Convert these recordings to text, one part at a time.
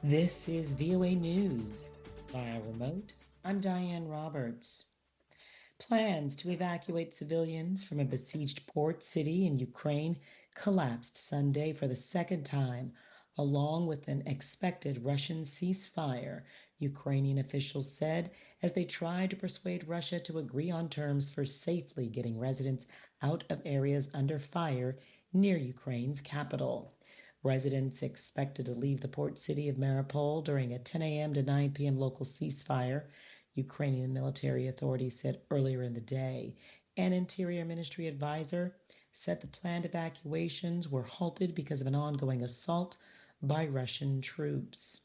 This is VOA News. Via remote, I'm Diane Roberts. Plans to evacuate civilians from a besieged port city in Ukraine collapsed Sunday for the second time, along with an expected Russian ceasefire, Ukrainian officials said as they tried to persuade Russia to agree on terms for safely getting residents out of areas under fire near Ukraine's capital. Residents expected to leave the port city of Mariupol during a 10 a.m. to 9 p.m. local ceasefire, Ukrainian military authorities said earlier in the day. An Interior Ministry advisor said the planned evacuations were halted because of an ongoing assault by Russian troops.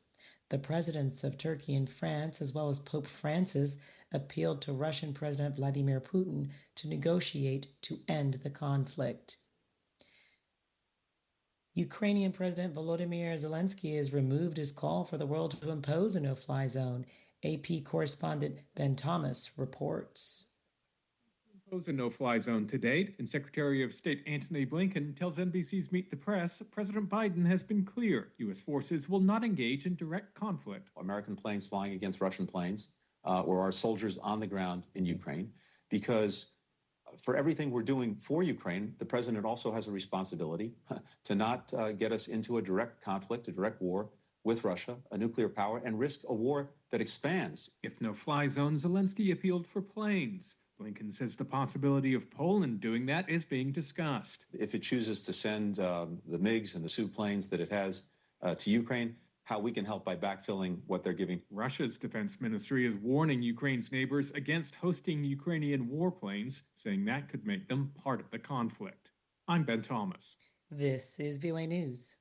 The presidents of Turkey and France, as well as Pope Francis, appealed to Russian President Vladimir Putin to negotiate to end the conflict. Ukrainian President Volodymyr Zelensky has removed his call for the world to impose a no-fly zone. AP correspondent Ben Thomas reports. Impose a no-fly zone to date, and Secretary of State Antony Blinken tells NBC's Meet the Press President Biden has been clear U.S. forces will not engage in direct conflict. American planes flying against Russian planes, or our soldiers on the ground in Ukraine, because for everything we're doing for Ukraine, the president also has a responsibility to not get us into a direct conflict, a direct war with Russia, a nuclear power, and risk a war that expands. If no-fly zone, Zelensky appealed for planes. Blinken says the possibility of Poland doing that is being discussed. If it chooses to send the MiGs and the Su planes that it has to Ukraine, how we can help by backfilling what they're giving. Russia's defense ministry is warning Ukraine's neighbors against hosting Ukrainian warplanes, saying that could make them part of the conflict. I'm Ben Thomas. This is VOA News.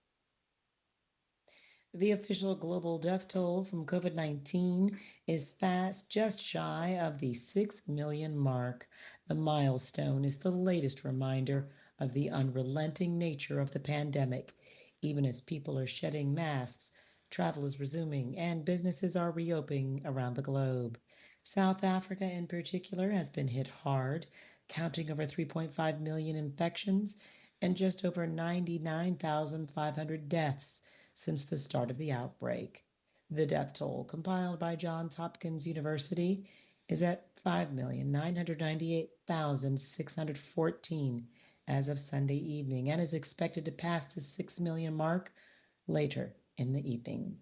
The official global death toll from COVID-19 is fast just shy of the 6 million mark. The milestone is the latest reminder of the unrelenting nature of the pandemic. Even as people are shedding masks, travel is resuming, and businesses are reopening around the globe. South Africa, in particular, has been hit hard, counting over 3.5 million infections and just over 99,500 deaths since the start of the outbreak. The death toll, compiled by Johns Hopkins University, is at 5,998,614 as of Sunday evening and is expected to pass the 6 million mark later in the evening.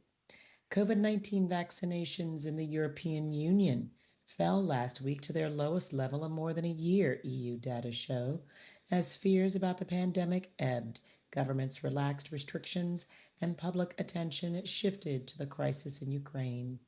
COVID-19 vaccinations in the European Union fell last week to their lowest level in more than a year, EU data show. As fears about the pandemic ebbed, governments relaxed restrictions and public attention shifted to the crisis in Ukraine.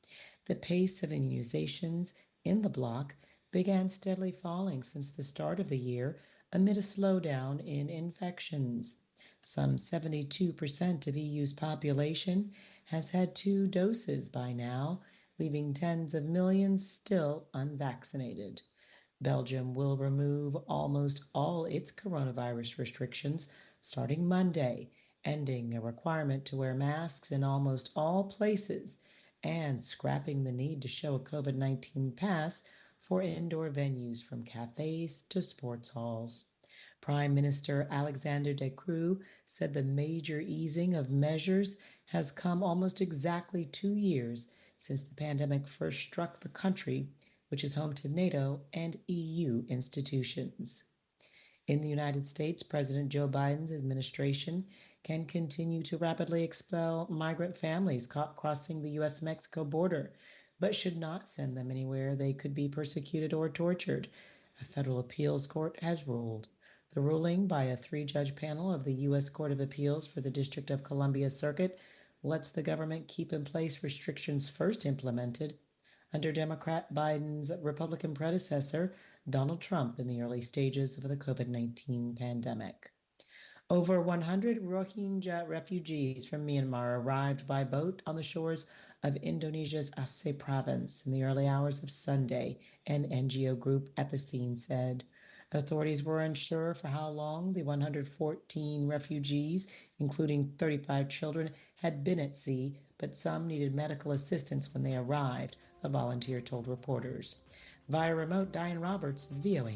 The pace of immunizations in the bloc began steadily falling since the start of the year amid a slowdown in infections. Some 72% of EU's population has had 2 doses by now, leaving tens of millions still unvaccinated. Belgium will remove almost all its coronavirus restrictions starting Monday, ending a requirement to wear masks in almost all places and scrapping the need to show a COVID-19 pass for indoor venues from cafes to sports halls. Prime Minister Alexander De Croo said the major easing of measures has come almost exactly 2 years since the pandemic first struck the country, which is home to NATO and EU institutions. In the United States, President Joe Biden's administration can continue to rapidly expel migrant families caught crossing the U.S.-Mexico border, but should not send them anywhere they could be persecuted or tortured, a federal appeals court has ruled. The ruling by a 3-judge panel of the U.S. Court of Appeals for the District of Columbia Circuit lets the government keep in place restrictions first implemented under Democrat Biden's Republican predecessor, Donald Trump, in the early stages of the COVID-19 pandemic. Over 100 Rohingya refugees from Myanmar arrived by boat on the shores of Indonesia's Aceh province in the early hours of Sunday, an NGO group at the scene said. Authorities were unsure for how long the 114 refugees, including 35 children, had been at sea, but some needed medical assistance when they arrived, a volunteer told reporters. Via remote, Diane Roberts, VOA.